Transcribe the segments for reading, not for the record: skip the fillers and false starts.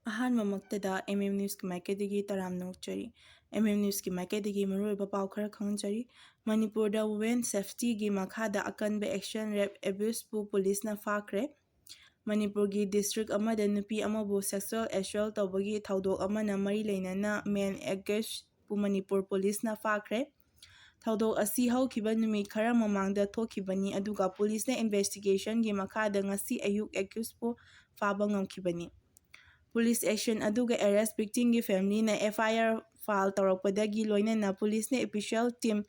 ꯑꯍꯥꯟꯕꯃꯛꯇꯗ ꯅ꯭ꯌꯨꯁꯀꯤ ꯃꯥꯏꯀꯩꯗꯒꯤ ꯇꯔꯥꯝꯅ ꯑꯣꯛꯆꯔꯤ꯫ ꯅ꯭ꯌꯨꯁꯀꯤ ꯃꯥꯏꯀꯩꯗꯒꯤ ꯃꯔꯨꯑꯣꯏꯕ ꯄꯥꯎ ꯈꯔ ꯈꯪꯖꯔꯤ꯫ ꯃꯅꯤꯄꯨꯔꯗ ꯋꯨꯃꯦꯟ ꯁꯦꯐꯇꯤꯒꯤ ꯃꯈꯥꯗ ꯑꯀꯟꯕ ꯑꯦꯛꯁꯟ ꯔꯦꯞ ꯑꯦꯕ꯭ꯌꯨꯁꯄꯨ ꯄꯨꯂꯤꯁꯅ ꯐꯥꯈ꯭ꯔꯦ꯫ ꯃꯅꯤꯄꯨꯔꯒꯤ ꯗꯤꯁꯇ꯭ꯔꯤꯛ ꯑꯃꯗ ꯅꯨꯄꯤ ꯑꯃꯕꯨ ꯁꯦꯛꯁꯨꯑꯦꯜ ꯑꯦꯁꯣꯜꯠ ꯇꯧꯕꯒꯤ ꯊꯧꯗꯣꯛ ꯑꯃꯅ ꯃꯔꯤ ꯂꯩꯅꯅ ꯃꯦꯟ ꯑꯦꯀ꯭ꯌꯨꯖꯄꯨ ꯃꯅꯤꯄꯨꯔ ꯄꯨꯂꯤꯁꯅ ꯐꯥꯈ꯭ꯔꯦ꯫ ꯊꯧꯗꯣꯛ ꯑꯁꯤ ꯍꯧꯈꯤꯕ ꯅꯨꯃꯤꯠ ꯈꯔ ꯃꯃꯥꯡꯗ ꯊꯣꯛꯈꯤꯕꯅꯤ ꯑꯗꯨꯒ ꯄꯨꯂꯤꯁꯅ ꯏꯟꯚꯦꯁꯇꯤꯒꯦꯁꯟꯒꯤ ꯃꯈꯥꯗ ꯉꯁꯤ ꯑꯌꯨꯛ ꯑꯦꯀ꯭ꯌꯨꯖꯄꯨ ꯐꯥꯕ ꯉꯝꯈꯤꯕꯅꯤ꯫ ꯄꯨꯂꯤꯁ ꯑꯦꯛꯁꯟ ꯑꯗꯨꯒ ꯑꯦꯔꯦꯁ ꯚꯤꯛꯇꯤꯝꯒꯤ ꯐꯦꯃꯤꯂꯤꯅ ꯑꯦꯐ.ꯑꯥꯏ.ꯑꯥꯔ ꯐꯥꯏꯜ ꯇꯧꯔꯛꯄꯗꯒꯤ ꯂꯣꯏꯅꯅ ꯄꯨꯂꯤꯁꯅ ꯑꯣꯐꯤꯁꯤꯌꯦꯜ ꯇꯤꯝ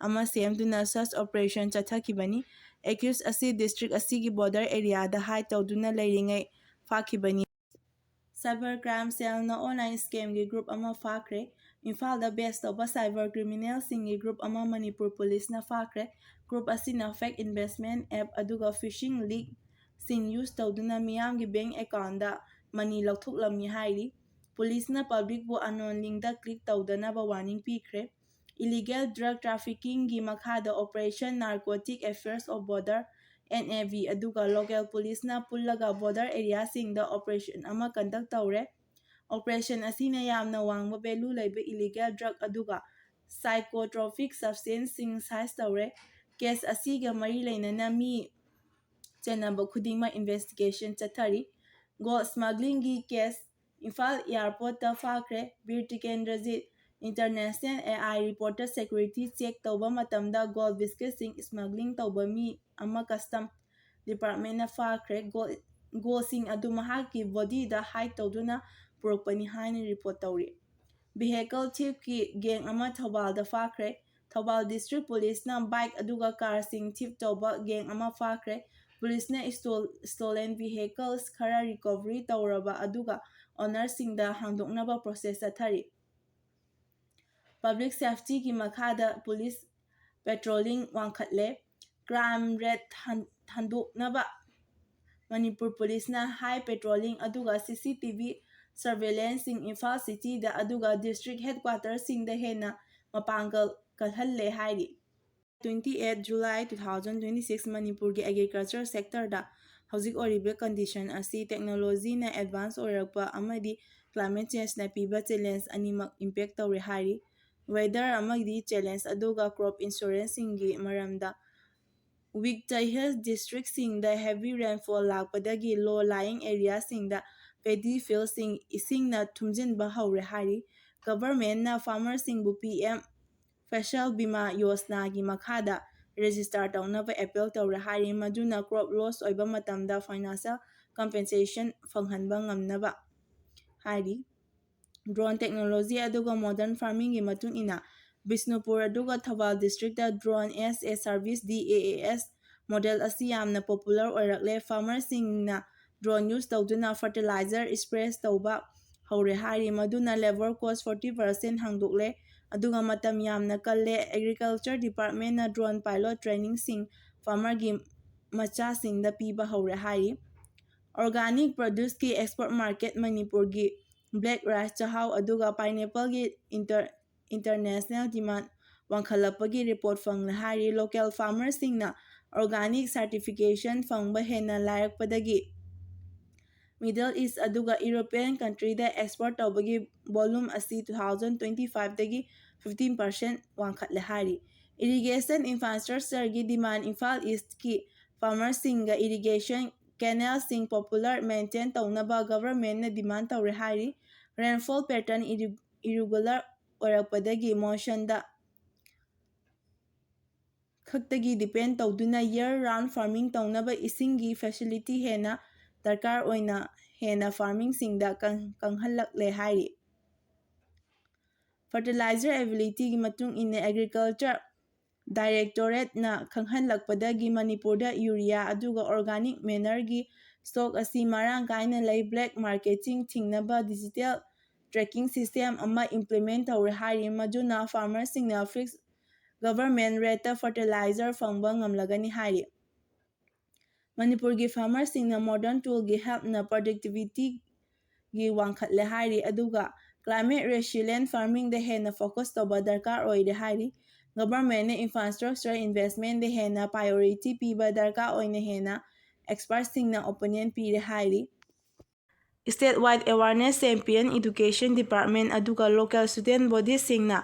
ꯑꯃ ꯁꯦꯝꯗꯨꯅ ꯁꯔꯆ ꯑꯣꯄꯔꯦꯁꯟ ꯆꯠꯊꯈꯤꯕꯅꯤ꯫ ꯑꯦꯀ꯭ꯌꯨꯖ ꯑꯁꯤ ꯗꯤꯁꯇ꯭ꯔꯤꯛ ꯑꯁꯤꯒꯤ ꯕꯣꯔꯗꯔ ꯑꯦꯔꯤꯌꯥꯗ ꯍꯥꯏꯗ ꯇꯧꯗꯨꯅ ꯂꯩꯔꯤꯉꯩ ꯐꯥꯈꯤꯕꯅꯤ꯫ ꯁꯥꯏꯕꯔ ꯀ꯭ꯔꯥꯏꯝ ꯁꯦꯜꯅ ꯑꯣꯟꯂꯥꯏꯟ ꯁ꯭ꯀꯦꯝꯒꯤ ꯒ꯭ꯔꯨꯞ ꯑꯃ ꯐꯥꯈ꯭ꯔꯦ꯫ ꯏꯝꯐꯥꯜꯗ ꯕꯦꯖ ꯇꯧꯕ ꯁꯥꯏꯕꯔ ꯀ꯭ꯔꯤꯃꯤꯅꯦꯜꯁꯤꯡꯒꯤ ꯒ꯭ꯔꯨꯞ ꯑꯃ ꯃꯅꯤꯄꯨꯔ ꯄꯨꯂꯤꯁꯅ ꯐꯥꯈ꯭ꯔꯦ꯫ ꯒ꯭ꯔꯨꯞ ꯑꯁꯤꯅ ꯐꯦꯛ ꯏꯟꯚꯦꯁꯠꯃꯦꯟꯠ ꯑꯦꯞ ꯑꯗꯨꯒ ꯐꯤꯁꯤꯡ ꯂꯤꯡꯛꯁꯤꯡ ꯌꯨꯖ ꯇꯧꯗꯨꯅ ꯃꯤꯌꯥꯝꯒꯤ ꯕꯦꯡꯛ ꯑꯦꯀꯥꯎꯟꯠꯗ ꯃꯅꯤ ꯂꯧꯊꯣꯛꯂꯝꯃꯤ ꯍꯥꯏꯔꯤ꯫ ꯄꯨꯂꯤꯁꯅ ꯄꯕ꯭ꯂꯤꯛꯄꯨ ꯑꯟꯅꯣꯟ ꯂꯤꯡꯛꯗ ꯀ꯭ꯂꯤꯛ ꯇꯧꯗꯅꯕ ꯋꯥꯔꯅꯤꯡ ꯄꯤꯈ꯭ꯔꯦ꯫ ꯏꯂꯤꯒꯦꯜ ꯗ꯭ꯔꯒ ꯇ꯭ꯔꯥꯐꯤꯀꯤꯡꯒꯤ ꯃꯈꯥꯗ operation narcotic affairs of border (NAV) ꯑꯗꯨꯒ ꯂꯣꯀꯦꯜ ꯄꯨꯂꯤꯁꯅ ꯄꯨꯜꯂꯒ ꯕꯣꯔꯗꯔ ꯑꯦꯔꯤꯌꯥꯁꯤꯡꯗ ꯑꯣꯄꯔꯦꯁꯟ ꯑꯃ ꯀꯟꯗꯛ ꯇꯧꯔꯦ꯫ ꯑꯣꯄꯔꯦꯁꯟ ꯑꯁꯤꯅ ꯌꯥꯝꯅ ꯋꯥꯡꯕ ꯚꯦꯂꯨ ꯂꯩꯕ ꯏꯂꯤꯒꯦꯜ ꯗ꯭ꯔꯒ ꯑꯗꯨꯒ ꯁꯥꯏꯀꯣꯇ꯭ꯔꯣꯄꯤꯛ ꯁꯕꯁꯇꯦꯟꯁꯁꯤꯡ ꯁꯥꯏꯖ ꯇꯧꯔꯦ꯫ ꯀꯦꯁ ꯑꯁꯤꯒ ꯃꯔꯤ ꯂꯩꯅꯅ ꯃꯤ ꯆꯦꯟꯅꯕ ꯈꯨꯗꯤꯡꯃꯛ ꯏꯟꯚꯦꯁꯇꯤꯒꯦꯁꯟ ꯆꯠꯊꯔꯤ꯫ ꯒꯣꯜꯗ ꯁ꯭ꯃꯒ꯭ꯂꯤꯡꯒꯤ ꯀꯦꯁ ꯏꯝꯐꯥꯜ ꯑꯦꯌꯔꯄꯣꯔꯠꯇ ꯐꯥꯈ꯭ꯔꯦ꯫ Bir Tikendrajit international AI. Reporter security check ꯇꯧꯕ ꯃꯇꯝꯗ ꯒꯣꯜꯗ ꯕꯤꯁꯀꯤꯠꯁꯤꯡ ꯁ꯭ꯃꯒ꯭ꯂꯤꯡ ꯇꯧꯕ ꯃꯤ ꯑꯃ ꯀꯁꯇꯝ ꯗꯤꯄꯥꯔꯠꯃꯦꯟꯠꯅ ꯐꯥꯈ꯭ꯔꯦ꯫ ꯒꯣꯜꯗꯁꯤꯡ ꯑꯗꯨ ꯃꯍꯥꯛꯀꯤ ꯕꯣꯗꯤꯗ ꯍꯥꯏꯗ ꯇꯧꯗꯨꯅ ꯄꯨꯔꯛꯄꯅꯤ ꯍꯥꯏꯅ ꯔꯤꯄꯣꯔꯠ ꯇꯧꯔꯤ꯫ ꯚꯤꯍꯦꯀꯜ ꯊꯤꯐꯀꯤ ꯒꯦꯡ ꯑꯃ ꯊꯧꯕꯥꯜꯗ ꯐꯥꯈ꯭ꯔꯦ꯫ ꯊꯧꯕꯥꯜ ꯗꯤꯁꯇ꯭ꯔꯤꯛ ꯄꯨꯂꯤꯁꯅ ꯕꯥꯏꯛ ꯑꯗꯨꯒ ꯀꯥꯔꯁꯤꯡ ꯊꯤꯐ ꯇꯧꯕ ꯒꯦꯡ ꯑꯃ ꯐꯥꯈ꯭ꯔꯦ꯫ ꯄꯨꯂꯤꯁꯅ ꯁ꯭ꯇꯣꯂꯦꯟ ꯚꯤꯍꯦꯀꯜꯁ ꯈꯔ ꯔꯤꯀꯣꯚꯔꯤ ꯇꯧꯔꯕ ꯑꯗꯨꯒ ꯑꯣꯅꯔꯁꯤꯡꯗ ꯍꯥꯡꯗꯣꯛꯅꯕ ꯄ꯭ꯔꯣꯁꯦꯁ ꯆꯠꯊꯔꯤ꯫ ꯄꯕ꯭ꯂꯤꯛ ꯁꯦꯐꯇꯤꯒꯤ ꯃꯈꯥꯗ police patrolling ꯋꯥꯡꯈꯠꯂꯦ꯫ Crime rate ꯍꯟꯊꯣꯛꯅꯕ Manipur ꯄꯨꯂꯤꯁꯅ ꯍꯥꯏ ꯄꯦꯇ꯭ꯔꯣꯂꯤꯡ ꯑꯗꯨꯒ ꯁꯤꯁꯤꯇꯤꯚꯤ ꯁꯔꯚꯦꯂꯦꯟꯁꯁꯤꯡ ꯏꯝꯐꯥꯜ ꯁꯤꯇꯤꯗ ꯑꯗꯨꯒ ꯗꯤꯁꯇ꯭ꯔꯤꯛ ꯍꯦꯗꯀ꯭ꯋꯥꯔꯇꯔꯁꯤꯡꯗ ꯍꯦꯟꯅ ꯃꯄꯥꯡꯒꯜ ꯀꯜꯍꯜꯂꯦ ꯍꯥꯏꯔꯤ꯫ 28 ꯖꯨꯂꯥꯏ 2026 ꯃꯅꯤꯄꯨꯔꯒꯤ ꯑꯦꯒ꯭ꯔꯤꯀꯜꯆꯔ ꯁꯦꯛꯇꯔꯗ ꯍꯧꯖꯤꯛ ꯑꯣꯏꯔꯤꯕ ꯀꯟꯗꯤꯁꯟ ꯑꯁꯤ ꯇꯦꯛꯅꯣꯂꯣꯖꯤꯅ ꯑꯦꯗꯚꯥꯟꯁ ꯑꯣꯏꯔꯛꯄ ꯑꯃꯗꯤ ꯀ꯭ꯂꯥꯏꯃꯦꯠ ꯆꯦꯟꯖꯅ ꯄꯤꯕ ꯆꯦꯂꯦꯟꯖ ꯑꯅꯤꯃꯛ ꯏꯝꯄꯦꯛ ꯇꯧꯔꯦ ꯍꯥꯏꯔꯤ꯫ ꯋꯦꯗꯔ ꯑꯃꯗꯤ ꯆꯦꯂꯦꯟꯖ ꯑꯗꯨꯒ ꯀ꯭ꯔꯣꯞ ꯏꯟꯁꯨꯔꯦꯟꯁꯤꯡꯒꯤ ꯃꯔꯝꯗ ꯋꯤꯛꯇꯍꯤꯜ ꯗꯤꯁꯇ꯭ꯔꯤꯛꯁꯤꯡꯗ ꯍꯦꯚꯤ ꯔꯦꯟꯐꯣꯜ ꯂꯥꯛꯄꯗꯒꯤ ꯂꯣ-ꯂꯥꯏꯌꯤꯡ ꯑꯦꯔꯤꯌꯥꯁꯤꯡꯗ ꯄꯦꯗꯤ ꯐꯤꯜꯗꯁꯤꯡ ꯏꯁꯤꯡꯅ ꯊꯨꯝꯖꯤꯟꯕ ꯍꯧꯔꯦ ꯍꯥꯏꯔꯤ꯫ ꯒꯚꯔꯟꯃꯦꯟꯠꯅ ꯐꯥꯔꯃꯔꯁꯤꯡꯕꯨ ꯄꯤ.ꯑꯦꯝ. ꯐꯁꯜ ꯕꯤꯃꯥ ꯌꯣꯖꯅꯥꯒꯤ ꯃꯈꯥꯗ ꯔꯦꯖꯤꯁꯇꯔ ꯇꯧꯅꯕ ꯑꯦꯄꯤꯜ ꯇꯧꯔꯦ ꯍꯥꯏꯔꯤ ꯃꯗꯨꯅ ꯀ꯭ꯔꯣꯞ ꯂꯣꯁ ꯑꯣꯏꯕ ꯃꯇꯝꯗ ꯐꯥꯏꯅꯥꯟꯁꯤꯌꯦꯜ ꯀꯝꯄꯦꯟꯁꯦꯁꯟ ꯐꯪꯍꯟꯕ ꯉꯝꯅꯕ ꯍꯥꯏꯔꯤ꯫ ꯗ꯭ꯔꯣꯟ ꯇꯦꯛꯅꯣꯂꯣꯖꯤ ꯑꯗꯨꯒ ꯃꯣꯗꯔꯟ ꯐꯥꯔꯃꯤꯡꯒꯤ ꯃꯇꯨꯡ ꯏꯟꯅ ꯕꯤꯁꯅꯨꯄꯨꯔ ꯑꯗꯨꯒ Thoubal district drone as a service (DAAS) model ꯑꯁꯤ ꯌꯥꯝꯅ ꯄꯣꯄꯨꯂꯔ ꯑꯣꯏꯔꯛꯂꯦ꯫ ꯐꯥꯔꯃꯔꯁꯤꯡꯅ ꯗ꯭ꯔꯣꯟ ꯌꯨꯖ ꯇꯧꯗꯨꯅ ꯐꯔꯇꯤꯂꯥꯏꯖꯔ ꯁꯄ꯭ꯔꯦ ꯇꯧꯕ ꯍꯧꯔꯦ ꯍꯥꯏꯔꯤ ꯃꯗꯨꯅ ꯂꯦꯕꯔ ꯀꯣꯁꯠ 40% ꯍꯟꯊꯣꯛꯂꯦ ꯑꯗꯨꯒ ꯃꯇꯝ ꯌꯥꯝꯅ ꯀꯜꯂꯦ꯫ ꯑꯦꯒ꯭ꯔꯤꯀꯜꯆꯔ ꯗꯤꯄꯥꯔꯠꯃꯦꯟꯠꯅ ꯗ꯭ꯔꯣꯟ ꯄꯥꯏꯂꯣꯠ ꯇ꯭ꯔꯦꯅꯤꯡꯁꯤꯡ ꯐꯥꯔꯃꯔꯒꯤ ꯃꯆꯥꯁꯤꯡꯗ ꯄꯤꯕ ꯍꯧꯔꯦ ꯍꯥꯏꯔꯤ꯫ ꯑꯣꯔꯒꯥꯅꯤꯛ ꯄ꯭ꯔꯣꯗ꯭ꯌꯨꯁꯀꯤ ꯑꯦꯛꯁꯄꯣꯔꯠ ꯃꯥꯔꯀꯦꯠ ꯃꯅꯤꯄꯨꯔꯒꯤ ꯕ꯭ꯂꯦꯛ ꯔꯥꯏꯁ, ꯆꯥꯛꯍꯥꯎ ꯑꯗꯨꯒ ꯄꯥꯏꯅꯦꯄꯜꯒꯤ ꯏꯟꯇꯔꯅꯦꯁꯅꯦꯜ ꯗꯤꯃꯥꯟꯗ ꯋꯥꯡꯈꯠꯂꯛꯄꯒꯤ ꯔꯤꯄꯣꯔꯠ ꯐꯪꯂꯦ ꯍꯥꯏꯔꯤ꯫ ꯂꯣꯀꯦꯜ ꯐꯥꯔꯃꯔꯁꯤꯡꯅ ꯑꯣꯔꯒꯥꯅꯤꯛ ꯁꯔꯇꯤꯐꯤꯀꯦꯁꯟ ꯐꯪꯕ ꯍꯦꯟꯅ ꯂꯥꯏꯔꯛꯄꯗꯒꯤ ꯃꯤꯗꯜ ꯏꯁꯠ ꯑꯗꯨꯒ ꯌꯨꯔꯣꯄꯤꯌꯟ ꯀꯟꯇ꯭ꯔꯤꯗ ꯑꯦꯛꯁꯄꯣꯔꯠ ꯇꯧꯕꯒꯤ ꯚꯣꯜꯌꯨꯝ ꯑꯁꯤ 2025ꯗꯒꯤ 15% ꯋꯥꯡꯈꯠꯂꯦ ꯍꯥꯏꯔꯤ꯫ ꯏꯔꯤꯒꯦꯁꯟ ꯏꯟꯐ꯭ꯔꯥꯁꯇ꯭ꯔꯛꯆꯔꯒꯤ ꯗꯤꯃꯥꯟꯗ ꯏꯝꯐꯥꯜ ꯏꯁꯠꯀꯤ ꯐꯥꯔꯃꯔꯁꯤꯡꯒ ꯏꯔꯤꯒꯦꯁꯟ ꯀꯦꯅꯦꯜꯁꯤꯡ ꯄꯣꯄꯨꯂꯔ ꯃꯦꯟꯇꯦꯟ ꯇꯧꯅꯕ ꯒꯚꯔꯟꯃꯦꯟꯠꯅ ꯗꯤꯃꯥꯟꯗ ꯇꯧꯔꯦ ꯍꯥꯏꯔꯤ꯫ ꯔꯦꯟꯐꯣꯜ ꯄꯦꯇꯔꯟ ꯏꯔꯤꯒꯨꯂꯔ ꯑꯣꯏꯔꯛꯄꯗꯒꯤ ꯃꯣꯟꯁꯟꯗ ꯈꯛꯇꯒꯤ ꯗꯤꯄꯦꯟꯗ ꯇꯧꯗꯨꯅ ꯏꯌꯔ-ꯔꯥꯎꯟꯗ ꯐꯥꯔꯃꯤꯡ ꯇꯧꯅꯕ ꯏꯁꯤꯡꯒꯤ ꯐꯦꯁꯤꯂꯤꯇꯤ ꯍꯦꯟꯅ ꯗꯔꯀꯥꯔ ꯑꯣꯏꯅ ꯍꯦꯟꯅ ꯐꯥꯔꯃꯔꯁꯤꯡꯗ ꯀꯪꯍꯜꯂꯛꯂꯦ ꯍꯥꯏꯔꯤ꯫ ꯐꯔꯇꯤꯂꯥꯏꯖꯔ ꯑꯦꯕꯤꯂꯤꯇꯤꯒꯤ ꯃꯇꯨꯡ ꯏꯟꯅ ꯑꯦꯒ꯭ꯔꯤꯀꯜꯆꯔ ꯗꯥꯏꯔꯦꯛꯇꯣꯔꯦꯠꯅ ꯈꯪꯍꯜꯂꯛꯄꯗꯒꯤ ꯃꯅꯤꯄꯨꯔꯗ ꯌꯨꯔꯤꯌꯥ ꯑꯗꯨꯒ ꯑꯣꯔꯒꯥꯅꯤꯛ ꯃꯦꯅꯔꯒꯤ ꯁ꯭ꯇꯣꯛ ꯑꯁꯤ ꯃꯔꯥꯡ ꯀꯥꯏꯅ ꯂꯩ꯫ ꯕ꯭ꯂꯦꯛ ꯃꯥꯔꯀꯦꯇꯤꯡ ꯊꯤꯡꯅꯕ ꯗꯤꯖꯤꯇꯦꯜ ꯇ꯭ꯔꯦꯀꯤꯡ ꯁꯤꯁꯇꯦꯝ ꯑꯃ ꯏꯝꯄ꯭ꯂꯤꯃꯦꯟꯠ ꯇꯧꯔꯦ ꯍꯥꯏꯔꯤ ꯃꯗꯨꯅ ꯐꯥꯔꯃꯔꯁꯤꯡꯅ ꯐꯤꯛꯁ ꯒꯚꯔꯟꯃꯦꯟꯠ ꯔꯦꯠꯇ ꯐꯔꯇꯤꯂꯥꯏꯖꯔ ꯐꯪꯕ ꯉꯝꯂꯒꯅꯤ ꯍꯥꯏꯔꯤ꯫ ꯃꯅꯤꯄꯨꯔꯒꯤ ꯐꯥꯔꯃꯔꯁꯤꯡꯅ ꯃꯣꯗꯔꯟ ꯇꯨꯜꯒꯤ ꯍꯦꯜꯞꯅ ꯄ꯭ꯔꯗꯛꯇꯤꯚꯤꯇꯤ ꯋꯥꯡꯈꯠꯂꯦ ꯍꯥꯏꯔꯤ ꯑꯗꯨꯒ ꯀ꯭ꯂꯥꯏꯃꯦꯠ ꯔꯦꯁꯤꯂꯤꯌꯦꯟꯠ ꯐꯥꯔꯃꯤꯡꯗ ꯍꯦꯟꯅ ꯐꯣꯀꯁ ꯇꯧꯕ ꯗꯔꯀꯥꯔ ꯑꯣꯏꯔꯦ ꯍꯥꯏꯔꯤ꯫ ꯒꯚꯔꯟꯃꯦꯟꯠꯅ ꯏꯟꯐ꯭ꯔꯥꯁꯇ꯭ꯔꯛꯆꯔ ꯏꯟꯚꯦꯁꯠꯃꯦꯟꯠꯗ ꯍꯦꯟꯅ ꯄ꯭ꯔꯥꯏꯑꯣꯔꯤꯇꯤ ꯄꯤꯕ ꯗꯔꯀꯥꯔ ꯑꯣꯏꯅ ꯍꯦꯟꯅ ꯑꯦꯛꯁꯄꯔꯠꯁꯤꯡꯅ ꯑꯣꯄꯤꯅꯤꯌꯟ ꯄꯤꯔꯦ ꯍꯥꯏꯔꯤ꯫ ꯁ꯭ꯇꯦꯠ-ꯋꯥꯏꯗ ꯑꯦꯋꯥꯔꯅꯦꯁ ꯆꯦꯝꯄꯤꯌꯟ ꯏꯗꯨꯀꯦꯁꯟ ꯗꯤꯄꯥꯔꯠꯃꯦꯟꯠ ꯑꯗꯨꯒ ꯂꯣꯀꯦꯜ ꯁ꯭ꯇꯨꯗꯦꯟꯠ ꯕꯣꯗꯤꯁꯤꯡꯅ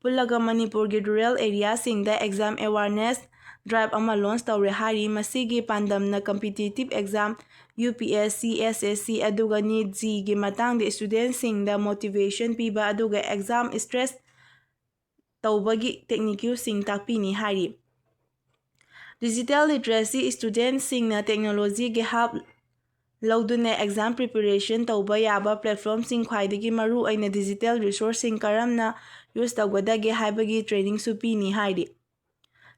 ꯄꯨꯜꯂꯒ ꯃꯅꯤꯄꯨꯔꯒꯤ ꯔꯨꯔꯦꯜ ꯑꯦꯔꯤꯌꯥꯁꯤꯡꯗ ꯑꯦꯛꯖꯥꯝ ꯑꯦꯋꯥꯔꯅꯦꯁ ꯗ꯭ꯔꯥꯏꯕ ꯑꯃ ꯂꯣꯟꯆ ꯇꯧꯔꯦ ꯍꯥꯏꯔꯤ꯫ ꯃꯁꯤꯒꯤ ꯄꯥꯟꯗꯝꯅ ꯀꯝꯄꯤꯇꯤꯇꯤꯚ ꯑꯦꯛꯖꯥꯝ UPSC, SSC ꯑꯗꯨꯒ NEET-JEE ꯒꯤ ꯃꯇꯥꯡꯗ ꯁ꯭ꯇꯨꯗꯦꯟꯠꯁꯤꯡꯗ ꯃꯣꯇꯤꯚꯦꯁꯟ ꯄꯤꯕ ꯑꯗꯨꯒ ꯑꯦꯛꯖꯥꯝ ꯁ꯭ꯇ꯭ꯔꯦꯁ ꯇꯧꯕꯒꯤ ꯇꯦꯛꯅꯤꯛꯁꯤꯡ ꯇꯥꯛꯄꯤꯅꯤ ꯍꯥꯏꯔꯤ꯫ ꯗꯤꯖꯤꯇꯦꯜ ꯂꯤꯇꯔꯦꯁꯤ: ꯁ꯭ꯇꯨꯗꯦꯟꯠꯁꯤꯡꯅ ꯇꯦꯛꯅꯣꯂꯣꯖꯤꯒꯤ ꯍꯦꯜꯞ ꯂꯧꯗꯨꯅ ꯑꯦꯛꯖꯥꯝ ꯄ꯭ꯔꯤꯄꯦꯔꯦꯁꯟ ꯇꯧꯕ ꯌꯥꯕ ꯄ꯭ꯂꯦꯠꯐꯣꯔꯝꯁꯤꯡ, ꯈ꯭ꯋꯥꯏꯗꯒꯤ ꯃꯔꯨꯑꯣꯏꯅ ꯗꯤꯖꯤꯇꯦꯜ ꯔꯤꯁꯣꯔꯁꯁꯤꯡ ꯀꯔꯝꯅ ꯌꯨꯖ ꯇꯧꯒꯗꯒꯦ ꯍꯥꯏꯕꯒꯤ ꯇ꯭ꯔꯦꯅꯤꯡꯁꯨ ꯄꯤꯅꯤ ꯍꯥꯏꯔꯤ꯫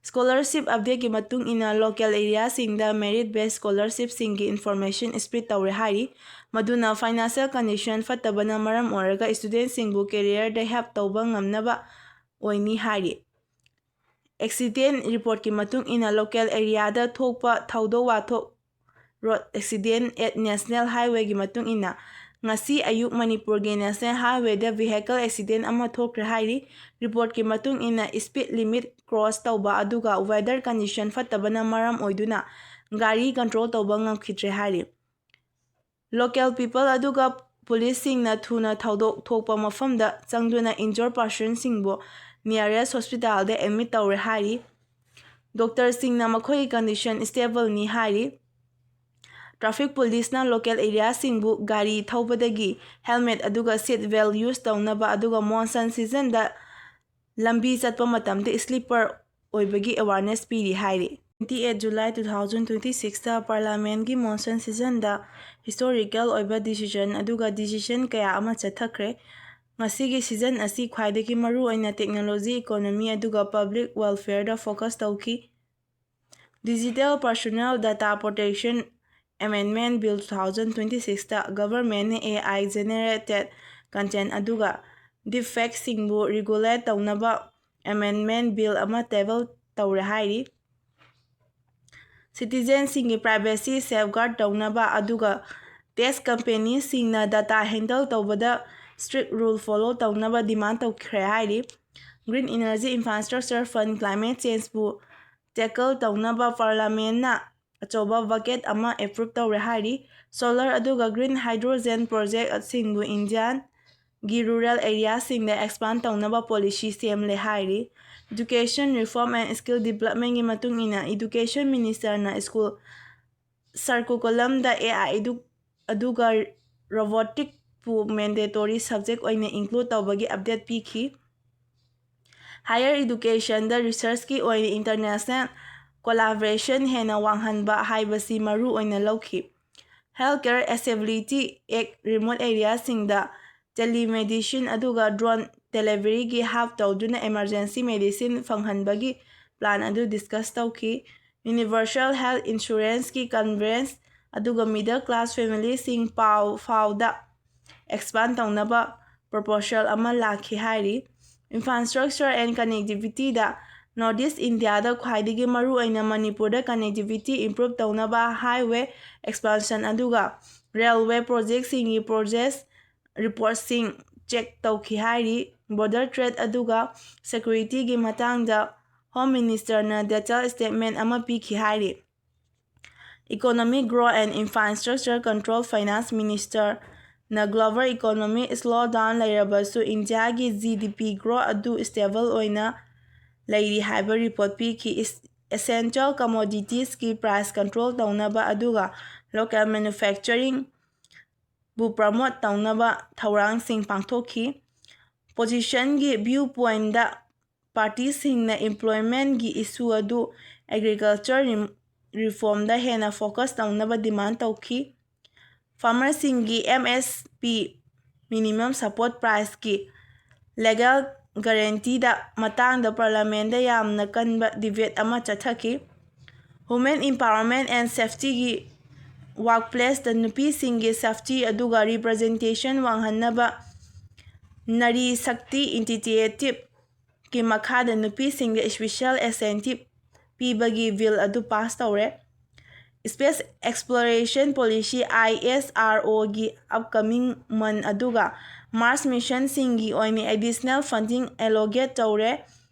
ꯁ꯭ꯀꯣꯂꯔꯁꯤꯞ ꯑꯞꯗꯦꯠꯀꯤ ꯃꯇꯨꯡ ꯏꯟꯅ ꯂꯣꯀꯦꯜ ꯑꯦꯔꯤꯌꯥꯁꯤꯡꯗ ꯃꯦꯔꯤꯠ-ꯕꯦꯖ ꯁ꯭ꯀꯣꯂꯔꯁꯤꯞꯁꯤꯡꯒꯤ ꯏꯟꯐꯣꯔꯃꯦꯁꯟ ꯁ꯭ꯄ꯭ꯔꯦꯗ ꯇꯧꯔꯦ ꯍꯥꯏꯔꯤ, ꯃꯗꯨꯅ ꯐꯥꯏꯅꯥꯟꯁꯤꯑꯦꯜ ꯀꯟꯗꯤꯁꯟ ꯐꯠꯇꯕꯅ ꯃꯔꯝ ꯑꯣꯏꯔꯒ ꯁ꯭ꯇꯨꯗꯦꯟꯠꯁꯤꯡꯕꯨ ꯀꯦꯔꯤꯌꯔꯗ ꯍꯦꯜꯞ ꯇꯧꯕ ꯉꯝꯅꯕ ꯑꯣꯏꯅꯤ ꯍꯥꯏꯔꯤ꯫ ꯑꯦꯛꯁꯤꯗꯦꯟꯠ ꯔꯤꯄꯣꯔꯠꯀꯤ ꯃꯇꯨꯡ ꯏꯟꯅ ꯂꯣꯀꯦꯜ ꯑꯦꯔꯤꯌꯥꯗ ꯊꯣꯛꯄ ꯊꯧꯗꯣꯛ-ꯋꯥꯊꯣꯛ: ꯔꯣꯗ ꯑꯦꯛꯁꯤꯗꯦꯟꯠ ꯑꯦꯠ ꯅꯦꯁꯅꯦꯜ ꯍꯥꯏꯋꯦꯒꯤ ꯃꯇꯨꯡ ꯏꯟꯅ ꯉꯁꯤ ꯑꯌꯨꯛ ꯃꯅꯤꯄꯨꯔꯒꯤ ꯅꯦꯁꯅꯦꯜ ꯍꯥꯏꯋꯦꯗ ꯚꯤꯍꯦꯀꯜ ꯑꯦꯛꯁꯤꯗꯦꯟꯠ ꯑꯃ ꯊꯣꯛꯈ꯭ꯔꯦ ꯍꯥꯏꯔꯤ꯫ ꯔꯤꯄꯣꯔꯠꯀꯤ ꯃꯇꯨꯡ ꯏꯟꯅ ꯁ꯭ꯄꯤꯗ ꯂꯤꯃꯤꯠ ꯀ꯭ꯔꯣꯁ ꯇꯧꯕ ꯑꯗꯨꯒ ꯋꯦꯗꯔ ꯀꯟꯗꯤꯁꯟ ꯐꯠꯇꯕꯅ ꯃꯔꯝ ꯑꯣꯏꯗꯨꯅ ꯒꯥꯔꯤ ꯀꯟꯇ꯭ꯔꯣꯜ ꯇꯧꯕ ꯉꯝꯈꯤꯗ꯭ꯔꯦ ꯍꯥꯏꯔꯤ꯫ ꯂꯣꯀꯦꯜ ꯄꯤꯄꯜ ꯑꯗꯨꯒ ꯄꯨꯂꯤꯁꯁꯤꯡꯅ ꯊꯨꯅ ꯊꯧꯗꯣꯛ ꯊꯣꯛꯄ ꯃꯐꯝꯗ ꯆꯪꯗꯨꯅ ꯏꯟꯖꯣꯔ ꯄꯔꯁꯟꯁꯤꯡꯕꯨ ꯅꯤꯌꯔꯦꯁꯠ ꯍꯣꯁꯄꯤꯇꯥꯜꯗ ꯑꯦꯗꯃꯤꯠ ꯇꯧꯔꯦ ꯍꯥꯏꯔꯤ꯫ ꯗꯣꯛꯇꯔꯁꯤꯡꯅ ꯃꯈꯣꯏꯒꯤ ꯀꯟꯗꯤꯁꯟ ꯁ꯭ꯇꯦꯕꯜꯅꯤ ꯍꯥꯏꯔꯤ꯫ ꯇ꯭ꯔꯥꯐꯤꯛ ꯄꯨꯂꯤꯁꯅ ꯂꯣꯀꯦꯜ ꯑꯦꯔꯤꯌꯥꯁꯤꯡꯕꯨ ꯒꯥꯔꯤ ꯊꯧꯕꯗꯒꯤ ꯍꯦꯜꯃꯦꯠ ꯑꯗꯨꯒ ꯁꯤꯠ ꯕꯦꯜꯠ ꯌꯨꯖ ꯇꯧꯅꯕ ꯑꯗꯨꯒ ꯃꯣꯟꯁꯟ ꯁꯤꯖꯟꯗ ꯂꯝꯕꯤ ꯆꯠꯄ ꯃꯇꯝꯗ ꯁ꯭ꯂꯤꯄꯔ ꯑꯣꯏꯕꯒꯤ ꯑꯦꯋꯥꯔꯅꯦꯁ ꯄꯤꯔꯤ ꯍꯥꯏꯔꯤ꯫ 28 ꯖꯨꯂꯥꯏ 2026ꯗ ꯄꯥꯔꯂꯤꯌꯥꯃꯦꯟꯠꯀꯤ ꯃꯣꯟꯁꯟ ꯁꯤꯖꯟꯗ ꯍꯤꯁꯇꯣꯔꯤꯀꯦꯜ ꯑꯣꯏꯕ ꯗꯤꯁꯤꯖꯟ ꯑꯗꯨꯒ ꯗꯤꯁꯤꯁꯟ ꯀꯌꯥ ꯑꯃ ꯆꯠꯊꯈ꯭ꯔꯦ꯫ ꯃꯁꯤꯒꯤ ꯁꯤꯖꯟ ꯑꯁꯤ ꯈ꯭ꯋꯥꯏꯗꯒꯤ ꯃꯔꯨꯑꯣꯏꯅ ꯇꯦꯛꯅꯣꯂꯣꯖꯤ, ꯏꯀꯣꯅꯣꯃꯤ ꯑꯗꯨꯒ ꯄꯕ꯭ꯂꯤꯛ ꯋꯦꯜꯐꯦꯌꯔꯗ ꯐꯣꯀꯁ ꯇꯧꯈꯤ꯫ Digital personal data protection amendment bill 2026ꯇ ꯒꯚꯔꯟꯃꯦꯟꯠꯅ AI-ꯖꯦꯅꯦꯔꯦꯇꯦꯗ ꯀꯟꯇꯦꯟꯠ ꯑꯗꯨꯒ ꯗꯤꯞꯐꯦꯛꯁꯤꯡꯕꯨ ꯔꯤꯒꯨꯂꯦꯠ ꯇꯧꯅꯕ ꯑꯦꯃꯦꯟꯗꯃꯦꯟꯠ ꯕꯤꯜ ꯑꯃ ꯇꯦꯕꯜ ꯇꯧꯔꯦ ꯍꯥꯏꯔꯤ꯫ ꯁꯤꯇꯤꯖꯦꯟꯁꯤꯡꯒꯤ ꯄ꯭ꯔꯥꯏꯚꯦꯁꯤ ꯁꯦꯐꯒꯥꯔꯗ ꯇꯧꯅꯕ ꯑꯗꯨꯒ ꯇꯦꯛ ꯀꯝꯄꯦꯅꯤꯁꯤꯡꯅ ꯗꯦꯇꯥ ꯍꯦꯟꯗꯜ ꯇꯧꯕꯗ ꯁ꯭ꯇ꯭ꯔꯤꯛꯠ ꯔꯨꯜ ꯐꯣꯂꯣ ꯇꯧꯅꯕ ꯗꯤꯃꯥꯟꯗ ꯇꯧꯈ꯭ꯔꯦ ꯍꯥꯏꯔꯤ꯫ Green energy infrastructure fund: climate ꯆꯦꯟꯖꯕꯨ ꯇꯦꯀꯜ ꯇꯧꯅꯕ ꯄꯥꯔꯂꯤꯌꯥꯃꯦꯟꯠꯅ ꯑꯆꯧꯕ ꯕꯖꯦꯠ ꯑꯃ ꯑꯦꯄ꯭ꯔꯨꯚ ꯇꯧꯔꯦ ꯍꯥꯏꯔꯤ꯫ ꯁꯣꯂꯔ ꯑꯗꯨꯒ ꯒ꯭ꯔꯤꯟ ꯍꯥꯏꯗ꯭ꯔꯣꯖꯦꯟ ꯄ꯭ꯔꯣꯖꯦꯛꯇꯁꯤꯡꯕꯨ ꯏꯟꯗꯤꯌꯥꯒꯤ ꯔꯨꯔꯦꯜ ꯑꯦꯔꯤꯌꯥꯁꯤꯡꯗ ꯑꯦꯛꯁꯄꯥꯟꯗ ꯇꯧꯅꯕ ꯄꯣꯂꯤꯁꯤ ꯁꯦꯝꯂꯦ ꯍꯥꯏꯔꯤ꯫ ꯏꯗꯨꯀꯦꯁꯟ ꯔꯤꯐꯣꯔꯝ ꯑꯦꯟꯗ ꯁ꯭ꯀꯤꯜ ꯗꯤꯚꯦꯂꯞꯃꯦꯟꯠꯀꯤ ꯃꯇꯨꯡ ꯏꯟꯅ ꯏꯗꯨꯀꯦꯁꯟ ꯃꯤꯅꯤꯁꯇꯔꯅ ꯁ꯭ꯀꯨꯜ ꯀꯔꯤꯀꯨꯂꯝꯗ AI ꯑꯗꯨꯒ ꯔꯣꯕꯣꯇꯤꯛꯁꯄꯨ ꯃꯦꯟꯗꯦꯇꯣꯔꯤ ꯁꯕꯖꯦꯛ ꯑꯣꯏꯅ ꯏꯟꯀ꯭ꯂꯨꯗ ꯇꯧꯕꯒꯤ ꯑꯞꯗꯦꯠ ꯄꯤꯈꯤ꯫ ꯍꯥꯌꯔ ꯏꯗꯨꯀꯦꯁꯟꯗ ꯔꯤꯁꯔꯆꯀꯤ ꯑꯣꯏꯅ ꯏꯟꯇꯔꯅꯦꯁꯅꯦꯜ ꯀꯣꯂꯥꯕꯣꯔꯦꯁꯟ ꯍꯦꯟꯅ ꯋꯥꯡꯍꯟꯕ ꯍꯥꯏꯕꯁꯤ ꯃꯔꯨ ꯑꯣꯏꯅ ꯂꯧꯈꯤ꯫ ꯍꯦꯜꯊꯀꯦꯌꯔ ꯑꯦꯛꯁꯦꯁꯤꯕꯤꯂꯤꯇꯤ ꯑꯦꯛꯇ: ꯔꯤꯃꯣꯠ ꯑꯦꯔꯤꯌꯥꯁꯤꯡꯗ ꯇꯦꯂꯤꯃꯦꯗꯤꯁꯤꯟ ꯑꯗꯨꯒ ꯗ꯭ꯔꯣꯟ ꯗꯦꯂꯤꯚꯔꯤꯒꯤ ꯍꯦꯜꯞ ꯇꯧꯗꯨꯅ ꯑꯦꯃꯔꯖꯦꯟꯁꯤ ꯃꯦꯗꯤꯁꯤꯟ ꯐꯪꯍꯟꯕꯒꯤ ꯄ꯭ꯂꯥꯟ ꯑꯗꯨ ꯗꯤꯁꯀꯁ ꯇꯧꯈꯤ꯫ ꯌꯨꯅꯤꯚꯔꯁꯦꯜ ꯍꯦꯜꯊ ꯏꯟꯁꯨꯔꯦꯟꯁꯀꯤ ꯀꯟꯚꯔꯦꯖ ꯑꯗꯨꯒ ꯃꯤꯗꯜ ꯀ꯭ꯂꯥꯁ ꯐꯦꯃꯤꯂꯤꯁꯤꯡ ꯐꯥꯎꯗ ꯑꯦꯛꯁꯄꯥꯟꯗ ꯇꯧꯅꯕ ꯄ꯭ꯔꯄꯣꯖꯦꯜ ꯑꯃ ꯂꯥꯛꯈꯤ ꯍꯥꯏꯔꯤ꯫ ꯏꯟꯐ꯭ꯔꯥꯁ꯭ꯇꯔꯛꯆꯔ ꯑꯦꯟꯗ ꯀꯅꯦꯛꯇꯤꯚꯤꯇꯤꯗ ꯅꯣꯔꯊ-ꯏꯁ꯭ꯠ ꯏꯟꯗꯤꯌꯥꯗ ꯈ꯭ꯋꯥꯏꯗꯒꯤ ꯃꯔꯨꯑꯣꯏꯅ ꯃꯅꯤꯄꯨꯔꯗ ꯀꯅꯦꯛꯇꯤꯚꯤꯇꯤ ꯏꯝꯄ꯭ꯔꯨꯚ ꯇꯧꯅꯕ ꯍꯥꯏꯋꯦ ꯑꯦꯛꯁꯄꯥꯟꯁꯟ ꯑꯗꯨꯒ ꯔꯦꯜꯋꯦ ꯄ꯭ꯔꯣꯖꯦꯛꯇꯁꯤꯡꯒꯤ ꯄ꯭ꯔꯣꯒ꯭ꯔꯦꯁ ꯔꯤꯄꯣꯔꯠꯁꯤꯡ ꯆꯦꯛ ꯇꯧꯈꯤ ꯍꯥꯏꯔꯤ꯫ ꯕꯣꯔꯗꯔ ꯇ꯭ꯔꯦꯗ ꯑꯗꯨꯒ ꯁꯦꯀ꯭ꯌꯨꯔꯤꯇꯤꯒꯤ ꯃꯇꯥꯡꯗ ꯍꯣꯝ ꯃꯤꯅꯤꯁꯇꯔꯅ ꯗꯤꯇꯦꯜ ꯁ꯭ꯇꯦꯠꯃꯦꯟꯠ ꯑꯃ ꯄꯤꯈꯤ ꯍꯥꯏꯔꯤ꯫ Economic growth and infrastructure control: finance ꯃꯤꯅꯤꯁꯇꯔꯅ ꯒ꯭ꯂꯣꯕꯦꯜ ꯏꯀꯣꯅꯣꯃꯤꯛ ꯁ꯭ꯂꯣꯗꯥꯎꯟ ꯂꯩꯔꯕꯁꯨ ꯏꯟꯗꯤꯌꯥꯒꯤ GDP ꯒ꯭ꯔꯣꯊ ꯑꯗꯨ ꯁ꯭ꯇꯦꯕꯜ ꯑꯣꯏꯅ ꯂꯩꯔꯤ ꯍꯥꯏꯕ ꯔꯤꯄꯣꯔꯠ ꯄꯤꯈꯤ꯫ ꯑꯦꯁꯦꯟꯁꯤꯑꯦꯜ ꯀꯃꯣꯗꯤꯇꯤꯖꯒꯤ ꯄ꯭ꯔꯥꯏꯁ ꯀꯟꯇ꯭ꯔꯣꯜ ꯇꯧꯅꯕ ꯑꯗꯨꯒ ꯂꯣꯀꯦꯜ ꯃꯦꯅ꯭ꯌꯨꯐꯦꯛꯆꯔꯤꯡꯕꯨ ꯄ꯭ꯔꯃꯣꯠ ꯇꯧꯅꯕ ꯊꯧꯔꯥꯡꯁꯤꯡ ꯄꯥꯡꯊꯣꯛꯈꯤ꯫ ꯑꯣꯄꯣꯖꯤꯁꯟꯒꯤ ꯚꯤꯌꯨ ꯄꯣꯏꯟꯠꯇ ꯄꯥꯔꯇꯤꯁꯤꯡꯅ ꯏꯝꯄ꯭ꯂꯣꯏꯃꯦꯟꯠꯀꯤ ꯏꯁꯨ ꯑꯗꯨ ꯑꯦꯒ꯭ꯔꯤꯀꯜꯆꯔ ꯔꯤꯐꯣꯔꯝꯗ ꯍꯦꯟꯅ ꯐꯣꯀꯁ ꯇꯧꯅꯕ ꯗꯤꯃꯥꯟꯗ ꯇꯧꯈꯤ꯫ ꯐꯥꯔꯃꯔꯁꯤꯡꯒꯤ MSP ꯃꯤꯅꯤꯃꯝ ꯁꯄꯣꯔꯠ ꯄ꯭ꯔꯥꯏꯁꯀꯤ ꯂꯤꯒꯦꯜ ꯒꯥꯔꯦꯟꯇꯤꯗ ꯃꯇꯥꯡꯗ ꯄꯥꯔꯂꯤꯌꯥꯃꯦꯟꯠꯗ ꯌꯥꯝꯅ ꯀꯟꯕ ꯗꯤꯕꯦꯠ ꯑꯃ ꯆꯠꯊꯈꯤ꯫ ꯋꯨꯃꯦꯟ ꯏꯝꯄꯥꯋꯔꯃꯦꯟꯠ ꯑꯦꯟꯗ ꯁꯦꯐꯇꯤꯒꯤ ꯋꯥꯔꯛꯄ꯭ꯂꯦꯁꯇ ꯅꯨꯄꯤꯁꯤꯡꯒꯤ ꯁꯦꯐꯇꯤ ꯑꯗꯨꯒ ꯔꯤꯄ꯭ꯔꯖꯦꯟꯇꯦꯁꯟ ꯋꯥꯡꯍꯟꯅꯕ ꯅꯥꯔꯤ ꯁꯛꯇꯤ ꯏꯅꯤꯁꯤꯌꯦꯇꯤꯚ ꯒꯤ ꯃꯈꯥꯗ ꯅꯨꯄꯤꯁꯤꯡꯗ ꯁ꯭ꯄꯦꯁꯤꯑꯦꯜ ꯏꯟꯁꯦꯟꯇꯤꯚ ꯄꯤꯕꯒꯤ ꯕꯤꯜ ꯑꯗꯨ ꯄꯥꯁ ꯇꯧꯔꯦ꯫ ꯁ꯭ꯄꯦꯁ ꯑꯦꯛꯁꯄ꯭ꯂꯣꯔꯦꯁꯟ ꯄꯣꯂꯤꯁꯤ ISRO ꯒꯤ ꯑꯞꯀꯃꯤꯡ ꯃꯟꯊ ꯑꯗꯨꯒ ꯃꯥꯔꯁ ꯃꯤꯁꯟꯁꯤꯡꯒꯤ ꯑꯣꯏꯅ ꯑꯦꯗꯤꯁꯅꯦꯜ ꯐꯟꯗꯤꯡ ꯑꯦꯂꯣꯀꯦꯠ ꯇꯧꯔꯦ꯫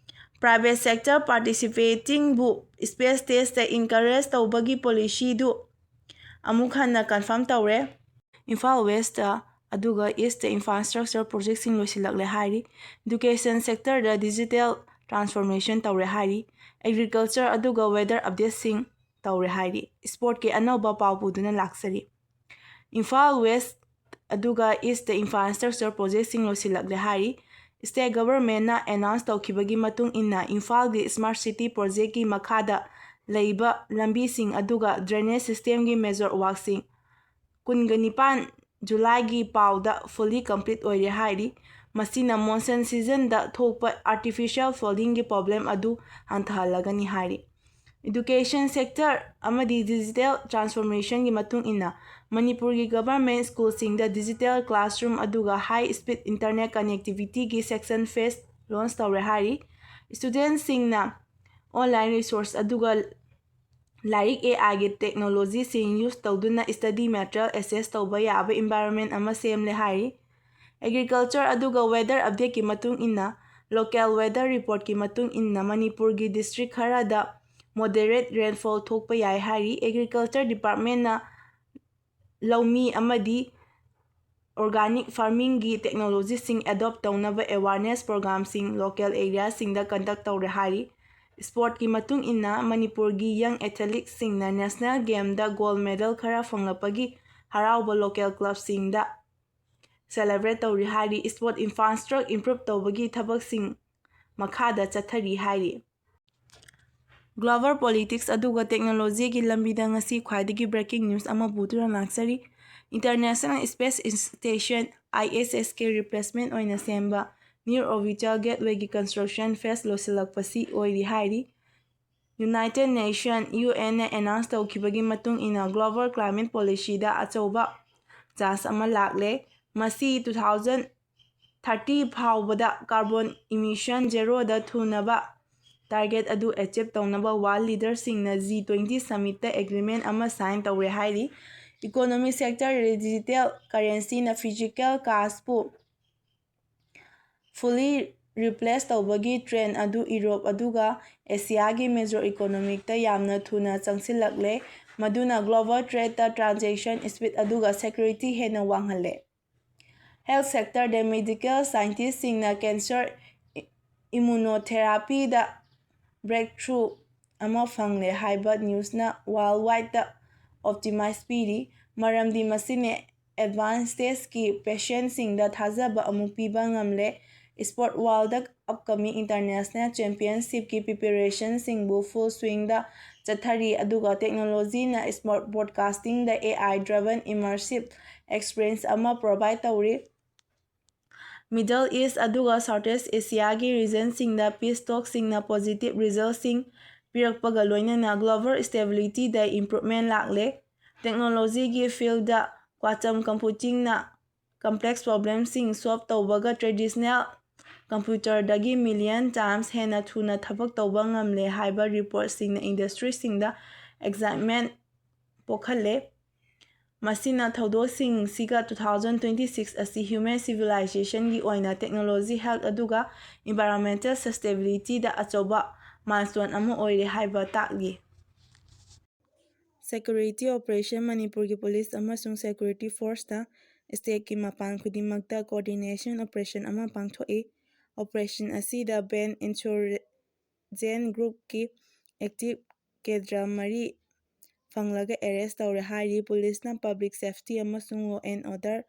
ꯄ꯭ꯔꯥꯏꯚꯦꯠ ꯁꯦꯛꯇꯔ ꯄꯥꯔꯇꯤꯁꯤꯄꯦꯁꯟꯕꯨ ꯁ꯭ꯄꯦꯁ ꯁ꯭ꯇꯦꯖꯗ ꯏꯟꯀꯔꯦꯖ ꯇꯧꯕꯒꯤ ꯄꯣꯂꯤꯁꯤꯗꯨ ꯑꯃꯨꯛ ꯍꯟꯅ ꯀꯟꯐꯥꯔꯝ ꯇꯧꯔꯦ꯫ ꯏꯝꯐꯥꯜ ꯋꯦꯁꯇ ꯑꯗꯨꯒ ꯏꯁꯇ ꯏꯟꯐ꯭ꯔꯥꯁꯇ꯭ꯔꯛꯆꯔ ꯄ꯭ꯔꯣꯖꯦꯛꯁꯤꯡ ꯂꯣꯏꯁꯤꯜꯂꯛꯂꯦ ꯍꯥꯏꯔꯤ꯫ ꯏꯗꯨꯀꯦꯁꯟ ꯁꯦꯛꯇꯔꯗ ꯗꯤꯖꯤꯇꯦꯜ ꯇ꯭ꯔꯥꯟꯁꯐꯣꯔꯃꯦꯁꯟ ꯇꯧꯔꯦ ꯍꯥꯏꯔꯤ꯫ ꯑꯦꯒ꯭ꯔꯤꯀꯜꯆꯔ ꯑꯗꯨꯒ ꯋꯦꯗꯔ ꯑꯞꯗꯦꯠꯁꯤꯡ ꯇꯧꯔꯦ ꯍꯥꯏꯔꯤ꯫ ꯁ꯭ꯄꯣꯔꯠꯀꯤ ꯑꯅꯧꯕ ꯄꯥꯎ ꯄꯨꯗꯨꯅ ꯂꯥꯛꯆꯔꯤ꯫ ꯏꯝꯐꯥꯜ ꯋꯦꯁ ꯑꯗꯨꯒ ꯏꯁꯇ ꯏꯟꯐ꯭ꯔꯥꯁꯇ꯭ꯔꯛꯆꯔ ꯄ꯭ꯔꯣꯖꯦꯛꯁꯤꯡ ꯂꯣꯏꯁꯤꯜꯂꯛꯂꯦ ꯍꯥꯏꯔꯤ꯫ ꯁ꯭ꯇꯦꯠ ꯒꯚꯔꯟꯃꯦꯟꯠꯅ ꯑꯦꯅꯥꯎꯟꯁ ꯇꯧꯈꯤꯕꯒꯤ ꯃꯇꯨꯡ ꯏꯟꯅ ꯏꯝꯐꯥꯜꯒꯤ ꯁ꯭ꯃꯥꯔꯠ ꯁꯤꯇꯤ ꯄ꯭ꯔꯣꯖꯦꯛꯀꯤ ꯃꯈꯥꯗ ꯂꯩꯕ ꯂꯝꯕꯤꯁꯤꯡ ꯑꯗꯨꯒ ꯗ꯭ꯔꯦꯅꯦꯖ ꯁꯤꯁꯇꯦꯝꯒꯤ ꯃꯦꯖꯔ ꯋꯥꯔꯛꯁꯤꯡ 29 ꯖꯨꯂꯥꯏꯒꯤ ꯄꯥꯎꯗ ꯐꯨꯜꯂꯤ ꯀꯝꯄ꯭ꯂꯤꯠ ꯑꯣꯏꯔꯦ ꯍꯥꯏꯔꯤ꯫ ꯃꯁꯤꯅ ꯃꯣꯟꯁꯟ ꯁꯤꯖꯟꯗ ꯊꯣꯛꯄ ꯑꯥꯔꯇꯤꯐꯤꯁꯤꯑꯦꯜ ꯐ꯭ꯂꯣꯗꯤꯡꯒꯤ ꯄ꯭ꯔꯣꯕ꯭ꯂꯦꯝ ꯑꯗꯨ ꯍꯟꯊꯍꯜꯂꯒꯅꯤ ꯍꯥꯏꯔꯤ꯫ ꯏꯗꯨꯀꯦꯁꯟ ꯁꯦꯛꯇꯔ ꯑꯃꯗꯤ ꯗꯤꯖꯤꯇꯦꯜ ꯇ꯭ꯔꯥꯟꯁꯐꯣꯔꯃꯦꯁꯟꯒꯤ ꯃꯇꯨꯡ ꯏꯟꯅ ꯃꯅꯤꯄꯨꯔꯒꯤ ꯒꯚꯔꯟꯃꯦꯟꯠ ꯁ꯭ꯀꯨꯜꯁꯤꯡꯗ ꯗꯤꯖꯤꯇꯦꯜ ꯀ꯭ꯂꯥꯁꯔꯨꯝ ꯑꯗꯨꯒ ꯍꯥꯏ ꯁ꯭ꯄꯤꯗ ꯏꯟꯇꯔꯅꯦꯠ ꯀꯅꯦꯛꯇꯤꯚꯤꯇꯤꯒꯤ ꯁꯦꯛꯁꯟ ꯐꯦꯁ ꯂꯣꯟꯆ ꯇꯧꯔꯦ ꯍꯥꯏꯔꯤ꯫ ꯁ꯭ꯇꯨꯗꯦꯟꯠꯁꯤꯡꯅ ꯑꯣꯟꯂꯥꯏꯟ ꯔꯤꯁꯣꯔꯁ ꯑꯗꯨꯒ ꯂꯥꯏꯔꯤꯛ ꯑꯦ.ꯑꯥꯏ.ꯒꯤ ꯇꯦꯛꯅꯣꯂꯣꯖꯤꯁꯤꯡ ꯌꯨꯖ ꯇꯧꯗꯨꯅ ꯁ꯭ꯇꯗꯤ ꯃꯦꯇꯔꯤꯌꯦꯜ ꯑꯦꯛꯁꯦꯁ ꯇꯧꯕ ꯌꯥꯕ ꯏꯟꯚꯥꯏꯔꯟꯃꯦꯟꯠ ꯑꯃ ꯁꯦꯝꯂꯦ ꯍꯥꯏꯔꯤ꯫ ꯑꯦꯒ꯭ꯔꯤꯀꯜꯆꯔ ꯑꯗꯨꯒ ꯋꯦꯗꯔ ꯑꯞꯗꯦꯠꯀꯤ ꯃꯇꯨꯡ ꯏꯟꯅ ꯂꯣꯀꯦꯜ ꯋꯦꯗꯔ ꯔꯤꯄꯣꯔꯠꯀꯤ ꯃꯇꯨꯡ ꯏꯟꯅ ꯃꯅꯤꯄꯨꯔꯒꯤ ꯗꯤꯁꯇ꯭ꯔꯤꯛ ꯈꯔꯗ ꯃꯣꯗꯦꯔꯦꯠ ꯔꯦꯟꯐꯣꯜ ꯊꯣꯛꯄ ꯌꯥꯏ ꯍꯥꯏꯔꯤ꯫ ꯑꯦꯒ꯭ꯔꯤꯀꯜꯆꯔ ꯗꯤꯄꯥꯔꯠꯃꯦꯟꯠꯅ ꯂꯧꯃꯤ ꯑꯃꯗꯤ ꯑꯣꯔꯒꯥꯅꯤꯛ ꯐꯥꯔꯃꯤꯡꯒꯤ ꯇꯦꯛꯅꯣꯂꯣꯖꯤꯁꯤꯡ ꯑꯦꯗꯣꯞ ꯇꯧꯅꯕ ꯑꯦꯋꯥꯔꯅꯦꯁ ꯄ꯭ꯔꯣꯒ꯭ꯔꯥꯝꯁꯤꯡ ꯂꯣꯀꯦꯜ ꯑꯦꯔꯤꯌꯥꯁꯤꯡꯗ ꯀꯟꯗꯛ ꯇꯧꯔꯦ ꯍꯥꯏꯔꯤ꯫ ꯁ꯭ꯄꯣꯔꯠꯀꯤ ꯃꯇꯨꯡ ꯏꯟꯅ ꯃꯅꯤꯄꯨꯔꯒꯤ ꯌꯪ ꯑꯦꯊꯂꯤꯠꯁꯤꯡꯅ ꯅꯦꯁꯅꯦꯜ ꯒꯦꯝꯗ ꯒꯣꯜꯗ ꯃꯦꯗꯜ ꯈꯔ ꯐꯪꯂꯛꯄꯒꯤ ꯍꯔꯥꯎꯕ ꯂꯣꯀꯦꯜ ꯀ꯭ꯂꯕꯁꯤꯡꯗ ꯁꯦꯂꯦꯕ꯭ꯔꯦꯠ ꯇꯧꯔꯤ ꯍꯥꯏꯔꯤ꯫ ꯁ꯭ꯄꯣꯔꯠ ꯏꯟꯐ꯭ꯔꯥꯁꯇ꯭ꯔꯛ ꯏꯝꯄ꯭ꯔꯨꯚ ꯇꯧꯕꯒꯤ ꯊꯕꯛꯁꯤꯡ ꯃꯈꯥꯗ ꯆꯠꯊꯔꯤ ꯍꯥꯏꯔꯤ꯫ ꯒ꯭ꯂꯣꯕꯜ ꯄꯣꯂꯤꯇꯤꯛꯁ ꯑꯗꯨꯒ ꯇꯦꯛꯅꯣꯂꯣꯖꯤꯒꯤ ꯂꯝꯕꯤꯗ ꯉꯁꯤ ꯈ꯭ꯋꯥꯏꯗꯒꯤ ꯕ꯭ꯔꯦꯀꯤꯡ ꯅ꯭ꯌꯨꯁ ꯑꯃ ꯄꯨꯗꯨꯅ ꯂꯥꯛꯆꯔꯤ꯫ ꯏꯟꯇꯔꯅꯦꯁꯅꯦꯜ ꯁ꯭ꯄꯦꯁ ꯁ꯭ꯇꯦꯁꯟ (ISSꯒꯤ ꯔꯤꯄ꯭ꯂꯦꯁꯃꯦꯟꯠ ꯑꯣꯏꯅ ꯁꯦꯝꯕ ꯅ꯭ꯌꯨ ꯑꯣꯔꯕꯤꯇꯦꯜ ꯒꯦꯠꯋꯦꯒꯤ ꯀꯟꯁꯇ꯭ꯔꯛꯁꯟ ꯐꯦꯖ ꯂꯣꯏꯁꯤꯜꯂꯛꯄꯁꯤ ꯑꯣꯏꯔꯤ ꯍꯥꯏꯔꯤ꯫ ꯌꯨꯅꯥꯏꯇꯦꯗ ꯅꯦꯁꯟ (UN) ꯅ ꯑꯦꯅꯥꯎꯟꯁ ꯇꯧꯈꯤꯕꯒꯤ ꯃꯇꯨꯡ ꯏꯟꯅ ꯒ꯭ꯂꯣꯕꯜ ꯀ꯭ꯂꯥꯏꯃꯦꯠ ꯄꯣꯂꯤꯁꯤꯗ ꯑꯆꯧꯕ ꯆꯦꯟꯖ ꯑꯃ ꯂꯥꯛꯂꯦ꯫ ꯃꯁꯤ 2030 ꯐꯥꯎꯕꯗ ꯀꯥꯔꯕꯣꯟ ꯏꯃꯤꯁꯟ ꯖꯦꯔꯣꯗ ꯊꯨꯡꯅꯕ ꯇꯥꯔꯒꯦꯠ ꯑꯗꯨ ꯑꯦꯆꯤꯚ ꯇꯧꯅꯕ ꯋꯥꯔꯜꯗ ꯂꯤꯗꯔꯁꯤꯡꯅ G20 ꯁꯝꯃꯤꯠꯇ ꯑꯦꯒ꯭ꯔꯤꯃꯦꯟꯠ ꯑꯃ ꯁꯥꯏꯟ ꯇꯧꯔꯦ ꯍꯥꯏꯔꯤ꯫ ꯏꯀꯣꯅꯣꯃꯤꯛ ꯁꯦꯛꯇꯔꯗ ꯗꯤꯖꯤꯇꯦꯜ ꯀꯔꯦꯟꯁꯤꯅ ꯐꯤꯖꯤꯀꯦꯜ ꯀꯥꯁꯄꯨ ꯐꯨꯜꯂꯤ ꯔꯤꯄ꯭ꯂꯦꯁ ꯇꯧꯕꯒꯤ ꯇ꯭ꯔꯦꯟꯗ ꯑꯗꯨ ꯏꯎꯔꯣꯞ ꯑꯗꯨꯒ ꯑꯦꯁꯤꯌꯥꯒꯤ ꯃꯦꯖꯔ ꯏꯀꯣꯅꯣꯃꯤꯗ ꯌꯥꯝꯅ ꯊꯨꯅ ꯆꯪꯁꯤꯜꯂꯛꯂꯦ, ꯃꯗꯨꯅ ꯒ꯭ꯂꯣꯕꯜ ꯇ꯭ꯔꯦꯗꯇ ꯇ꯭ꯔꯥꯟꯖꯦꯛꯁꯟ ꯁ꯭ꯄꯤꯗ ꯑꯗꯨꯒ ꯁꯦꯀ꯭ꯌꯨꯔꯤꯇꯤ ꯍꯦꯟꯅ ꯋꯥꯡꯍꯜꯂꯦ꯫ ꯍꯦꯜꯊ ꯁꯦꯛꯇꯔꯗ ꯃꯦꯗꯤꯀꯦꯜ ꯁꯥꯏꯟꯇꯤꯁ꯭ꯇꯁꯤꯡꯅ ꯀꯦꯟꯁꯔ ꯏꯝꯃꯨꯅꯣꯊꯦꯔꯥꯄꯤꯗ ꯕ꯭ꯔꯦꯛꯊ꯭ꯔꯨ ꯑꯃ ꯐꯪꯂꯦ ꯍꯥꯏꯕ ꯅ꯭ꯌꯨꯁꯅ ꯋꯥꯔꯜꯗꯋꯥꯏꯗ ꯑꯣꯞꯇꯤꯃꯥꯏꯖꯝ ꯄꯤꯔꯤ, ꯃꯔꯝꯗꯤ ꯃꯁꯤꯅ ꯑꯦꯗꯚꯥꯟꯁ ꯁ꯭ꯇꯦꯖꯒꯤ ꯄꯦꯁꯦꯟꯠꯁꯤꯡꯗ ꯊꯥꯖꯕ ꯑꯃꯨꯛ ꯄꯤꯕ ꯉꯝꯂꯦ꯫ ꯁ꯭ꯄꯣꯔꯠ ꯋꯥꯔꯜꯗ ꯑꯞꯀꯃꯤꯡ ꯏꯟꯇꯔꯅꯦꯁꯅꯦꯜ ꯆꯦꯝꯄꯤꯌꯟꯁꯤꯞꯀꯤ ꯄ꯭ꯔꯤꯄꯦꯔꯦꯁꯟꯁꯤꯡꯕꯨ ꯐꯨꯜ ꯁ꯭ꯋꯤꯡꯗ ꯆꯠꯊꯔꯤ ꯑꯗꯨꯒ ꯇꯦꯛꯅꯣꯂꯣꯖꯤꯅ ꯁ꯭ꯄꯣꯔꯠ ꯕ꯭ꯔꯣꯗꯀꯥꯁꯇꯤꯡꯗ AI-ꯗ꯭ꯔꯤꯚꯟ ꯏꯃꯔꯁꯤꯚ ꯑꯦꯛꯁꯄꯤꯔꯤꯑꯦꯟꯁ ꯑꯃ ꯄ꯭ꯔꯣꯚꯥꯏꯗ ꯇꯧꯔꯤ꯫ ꯃꯤꯗꯜ ꯏꯁ꯭ꯠ ꯑꯗꯨꯒ ꯁꯥꯎꯊꯏꯁ꯭ꯠ ꯑꯦꯁꯤꯌꯥꯒꯤ ꯔꯤꯖꯟꯁꯤꯡꯗ ꯄꯤꯁ ꯇꯣꯛꯁꯤꯡꯅ ꯄꯣꯖꯤꯇꯤꯚ ꯔꯤꯖꯜꯠꯁꯤꯡ ꯄꯤꯔꯛꯄꯒ ꯂꯣꯏꯅꯅ ꯒ꯭ꯂꯣꯕꯜ ꯁ꯭ꯇꯦꯕꯤꯂꯤꯇꯤꯗ ꯏꯝꯄ꯭ꯔꯨꯚꯃꯦꯟꯠ ꯂꯥꯛꯂꯦ꯫ ꯇꯦꯛꯅꯣꯂꯣꯖꯤꯒꯤ ꯐꯤꯜꯗ ꯀ꯭ꯋꯥꯟꯇꯝ ꯀꯝꯄ꯭ꯌꯨꯇꯤꯡꯅ ꯀꯝꯄ꯭ꯂꯦꯛꯁ ꯄ꯭ꯔꯣꯕ꯭ꯂꯦꯝꯁꯤꯡ ꯁꯣꯜꯚ ꯇꯧꯕꯒ ꯇ꯭ꯔꯦꯗꯤꯁꯅꯦꯜ ꯀꯝꯄ꯭ꯌꯨꯇꯔꯗꯒꯤ ꯃꯤꯂꯤꯌꯟ ꯇꯥꯏꯝꯁ ꯍꯦꯟꯅ ꯊꯨꯅ ꯊꯕꯛ ꯇꯧꯕ ꯉꯝꯂꯦ ꯍꯥꯏꯕ ꯔꯤꯄꯣꯔꯠꯁꯤꯡꯅ ꯏꯟꯗꯁꯇ꯭ꯔꯤꯁꯤꯡꯗ ꯑꯦꯛꯁꯥꯏꯠꯃꯦꯟꯠ ꯄꯣꯛꯍꯜꯂꯦ꯫ ꯃꯁꯤꯅ ꯊꯧꯗꯣꯛꯁꯤꯡꯁꯤꯒ 2026 ꯑꯁꯤ ꯍ꯭ꯌꯨꯃꯦꯟ ꯁꯤꯚꯤꯂꯥꯏꯖꯦꯁꯟꯒꯤ ꯑꯣꯏꯅ ꯇꯦꯛꯅꯣꯂꯣꯖꯤ, ꯍꯦꯜꯊ ꯑꯗꯨꯒ ꯏꯟꯚꯥꯏꯔꯟꯃꯦꯟꯇꯦꯜ ꯁꯁꯇꯦꯅꯦꯕꯤꯂꯤꯇꯤꯗ ꯑꯆꯧꯕ ꯃꯥꯏꯜꯁ꯭ꯇꯣꯟ ꯑꯃ ꯑꯣꯏꯔꯦ ꯍꯥꯏꯕ ꯇꯥꯛꯂꯤ꯫ ꯁꯦꯀ꯭ꯌꯨꯔꯤꯇꯤ ꯑꯣꯄꯔꯦꯁꯟ ꯃꯅꯤꯄꯨꯔꯒꯤ ꯄꯨꯂꯤꯁ ꯑꯃꯁꯨꯡ ꯁꯦꯀ꯭ꯌꯨꯔꯤꯇꯤ ꯐꯣꯔꯁꯇ ꯁ꯭ꯇꯦꯠꯀꯤ ꯃꯄꯥꯟ ꯈꯨꯗꯤꯡꯃꯛꯇ ꯀꯣꯑꯣꯔꯗꯤꯅꯦꯁꯟ ꯑꯣꯄꯔꯦꯁꯟ ꯑꯃ ꯄꯥꯡꯊꯣꯛꯏ꯫ ꯑꯣꯄꯔꯦꯁꯟ ꯑꯁꯤꯗ ꯕꯦꯟꯗ ꯏꯟꯁꯨꯔꯖꯦꯟꯠ ꯒ꯭ꯔꯨꯞꯀꯤ ꯑꯦꯛꯇꯤꯚ ꯀꯦꯗ꯭ꯔ 4 ꯐꯪꯂꯒ ꯑꯦꯔꯦꯁ꯭ꯠ ꯇꯧꯔꯦ ꯍꯥꯏꯔꯤ꯫ ꯄꯨꯂꯤꯁꯅ ꯄꯕ꯭ꯂꯤꯛ ꯁꯦꯐꯇꯤ ꯑꯃꯁꯨꯡ ꯂꯣ ꯑꯦꯟꯗ ꯑꯣꯔꯗꯔ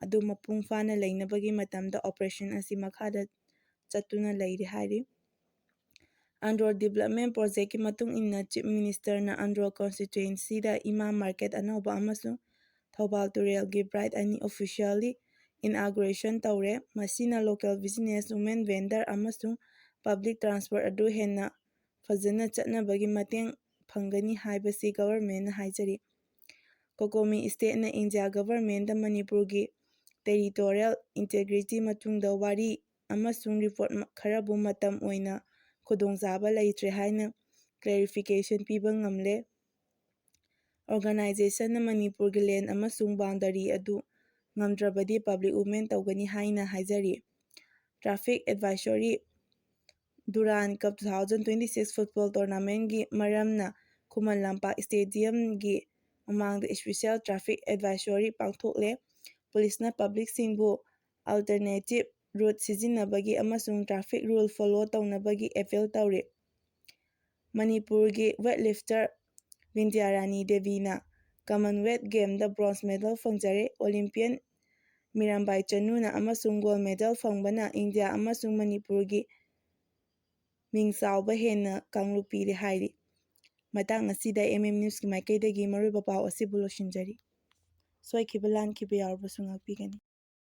ꯑꯗꯨ ꯃꯄꯨꯡ ꯐꯥꯅ ꯂꯩꯅꯕꯒꯤ ꯃꯇꯝꯗ ꯑꯣꯄꯔꯦꯁꯟ ꯑꯁꯤ ꯃꯈꯥ ꯆꯠꯇꯨꯅ ꯂꯩꯔꯤ ꯍꯥꯏꯔꯤ꯫ ꯑꯟꯗ꯭ꯔꯣ ꯗꯤꯚꯦꯂꯞꯃꯦꯟꯠ ꯄ꯭ꯔꯣꯖꯦꯛꯀꯤ ꯃꯇꯨꯡ ꯏꯟꯅ ꯆꯤꯐ ꯃꯤꯅꯤꯁꯇꯔꯅ ꯑꯟꯗ꯭ꯔꯣ ꯀꯟꯁꯇꯤꯇ꯭ꯌꯨꯑꯦꯟꯁꯤꯗ ꯏꯃꯥ ꯃꯥꯔꯀꯦꯠ ꯑꯅꯧꯕ ꯑꯃꯁꯨꯡ ꯊꯧꯕꯥꯜ ꯇꯨꯔꯦꯜꯒꯤ ꯕ꯭ꯔꯥꯏꯠ ꯑꯅꯤ ꯑꯣꯐꯤꯁꯤꯌꯦꯜꯂꯤ ꯏꯅꯥꯒꯨꯔꯦꯁꯟ ꯇꯧꯔꯦ꯫ ꯃꯁꯤꯅ ꯂꯣꯀꯦꯜ ꯕꯤꯖꯤꯅꯦꯁ, ꯋꯨꯃꯦꯟ ꯚꯦꯟꯗꯔ ꯑꯃꯁꯨꯡ ꯄꯕ꯭ꯂꯤꯛ ꯇ꯭ꯔꯥꯟꯁꯄꯣꯔꯠ ꯑꯗꯨ ꯍꯦꯟꯅ ꯐꯖꯅ ꯆꯠꯅꯕꯒꯤ ꯃꯇꯦꯡ ꯐꯪꯒꯅꯤ ꯍꯥꯏꯕꯁꯤ ꯒꯚꯔꯟꯃꯦꯟꯠꯅ ꯍꯥꯏꯖꯔꯤ꯫ ꯀꯣꯀꯣꯃꯤ ꯁ꯭ꯇꯦꯠꯅ ꯏꯟꯗꯤꯌꯥ ꯒꯚꯔꯟꯃꯦꯟꯠꯗ ꯃꯅꯤꯄꯨꯔꯒꯤ ꯇꯦꯔꯤꯇꯣꯔꯤꯌꯦꯜ ꯏꯟꯇꯤꯒ꯭ꯔꯤꯇꯤ ꯃꯇꯨꯡꯗ ꯋꯥꯔꯤ ꯑꯃꯁꯨꯡ ꯔꯤꯄꯣꯔꯠ ꯈꯔꯕꯨ ꯃꯇꯝ ꯑꯣꯏꯅ ꯈꯨꯗꯣꯡꯆꯥꯕ ꯂꯩꯇ꯭ꯔꯦ ꯍꯥꯏꯅ ꯀ꯭ꯂꯦꯔꯤꯐꯤꯀꯦꯁꯟ ꯄꯤꯕ ꯉꯝꯂꯦ꯫ ꯑꯣꯔꯒꯅꯥꯏꯖꯦꯁꯟꯅ ꯃꯅꯤꯄꯨꯔꯒꯤ ꯂꯦꯟꯗ ꯑꯃꯁꯨꯡ ꯕꯥꯎꯟꯗꯔꯤ ꯑꯗꯨ ꯉꯝꯗ꯭ꯔꯕꯗꯤ ꯄꯕ꯭ꯂꯤꯛ ꯋꯨꯃꯦꯟ ꯇꯧꯒꯅꯤ ꯍꯥꯏꯅ ꯍꯥꯏꯖꯔꯤ꯫ ꯇ꯭ꯔꯥꯐꯤꯛ ꯑꯦꯗꯚꯥꯏꯖꯔꯤ ꯗꯨꯔꯥꯟꯗ ꯀꯞ 2026 ꯐꯨꯠꯕꯣꯜ ꯇꯨꯔꯅꯥꯃꯦꯟꯠꯀꯤ ꯃꯔꯝꯅ ꯈꯨꯃꯟ ꯂꯝꯄꯥꯛ ꯁ꯭ꯇꯦꯗꯤꯌꯝꯒꯤ ꯃꯃꯥꯡꯗ ꯁ꯭ꯄꯦꯁꯤꯑꯦꯜ ꯇ꯭ꯔꯥꯐꯤꯛ ꯑꯦꯗꯚꯥꯏꯖꯔꯤ ꯄꯥꯡꯊꯣꯛꯂꯦ꯫ ꯄꯨꯂꯤꯁꯅ ꯄꯕ꯭ꯂꯤꯛꯁꯤꯡꯕꯨ ꯑꯜꯇꯔꯅꯦꯇꯤꯕ ꯔꯨꯠ ꯁꯤꯖꯤꯟꯅꯕꯒꯤ ꯑꯃꯁꯨꯡ ꯇ꯭ꯔꯥꯐꯤꯛ ꯔꯨꯜ ꯐꯣꯂꯣ ꯇꯧꯅꯕꯒꯤ ꯑꯦꯄꯤꯜ ꯇꯧꯔꯤ꯫ ꯃꯅꯤꯄꯨꯔꯒꯤ ꯋꯦꯠꯂꯤꯐꯇꯔ ꯕꯤꯟꯗ꯭ꯌꯥꯔꯥꯅꯤ ꯗꯦꯕꯤꯅ ꯀꯃꯟꯋꯦꯜꯊ ꯒꯦꯝꯁꯇ ꯕ꯭ꯔꯣꯟꯖ ꯃꯦꯗꯜ ꯐꯪꯖꯔꯦ꯫ ꯑꯣꯂꯤꯝꯄꯤꯌꯟ ꯃꯤꯔꯥꯕꯥꯏ ꯆꯅꯨꯅ ꯑꯃꯁꯨꯡ ꯒꯣꯜꯗ ꯃꯦꯗꯜ ꯐꯪꯕꯅ ꯏꯟꯗꯤꯌꯥ ꯑꯃꯁꯨꯡ ꯃꯅꯤꯄꯨꯔꯒꯤ ꯃꯤꯡꯆꯥꯎꯕ ꯍꯦꯟꯅ ꯀꯥꯡꯂꯨꯞ ꯄꯤꯔꯦ ꯍꯥꯏꯔꯤ꯫ ꯃꯇꯥꯡ ꯑꯁꯤꯗ ꯅ꯭ꯌꯨꯁꯀꯤ ꯃꯥꯏꯀꯩꯗꯒꯤ ꯃꯔꯨꯑꯣꯏꯕ ꯄꯥꯎ ꯑꯁꯤꯕꯨ ꯂꯣꯏꯁꯤꯟꯖꯔꯤ꯫ ꯁꯣꯏꯈꯤꯕ ꯂꯥꯟꯈꯤꯕ ꯌꯥꯎꯔꯕꯁꯨ ꯉꯥꯛꯄꯤꯒꯅꯤ꯫